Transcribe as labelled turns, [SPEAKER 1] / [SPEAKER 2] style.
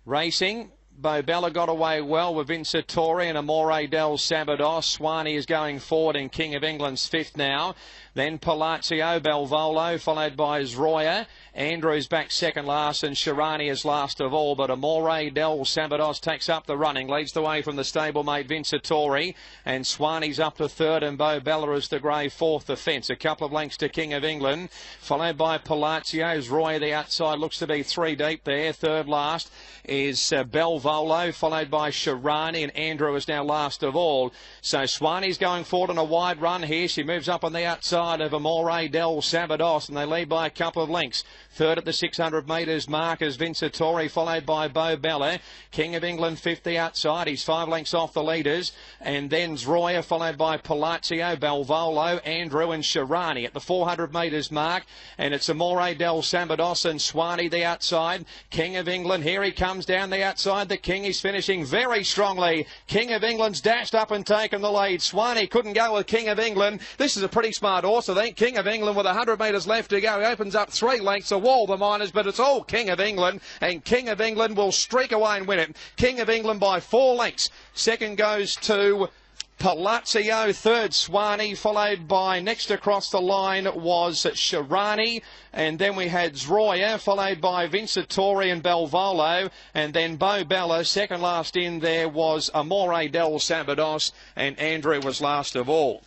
[SPEAKER 1] Racing. Bo Bella got away well with Vincitori and Amore del Sabados. Swanee is going forward in King of England's fifth now. Then Palazzo Belvolo, followed by Zroya. Andrews back second last, and Shirani is last of all. But Amore del Sabados takes up the running, leads the way from the stablemate Vincitori, and Swanee's up to third, and Bo Bella is the grey fourth. The fence, a couple of lengths to King of England, followed by Palazzo. Zroya the outside, looks to be three deep there. Third last is Belvolo, followed by Shirani, and Andrew is now last of all. So Swanee's going forward on a wide run here. She moves up on the outside of Amore del Sabados, and they lead by a couple of lengths. Third at the 600 metres mark is Vincitori, followed by Bo Bella. King of England fifth the outside. He's 5 lengths off the leaders. And then Zroya, followed by Palazzo, Belvolo, Andrew and Shirani at the 400 metres mark. And it's Amore del Sabados and Swanee the outside. King of England, here he comes down the outside. The King is finishing very strongly. King of England's dashed up and taken the lead. Swanee couldn't go with King of England. This is a pretty smart horse, I think. King of England with 100 metres left to go. He opens up 3 lengths a wall, the Miners, but it's all King of England, and King of England will streak away and win it. King of England by 4 lengths. Second goes to Palazzo, third Swanee, followed by, next across the line was Shirani, and then we had Zroya, followed by Vincitori and Belvolo, and then Bo Bella. Second last in there was Amore del Sabados, and Andrew was last of all.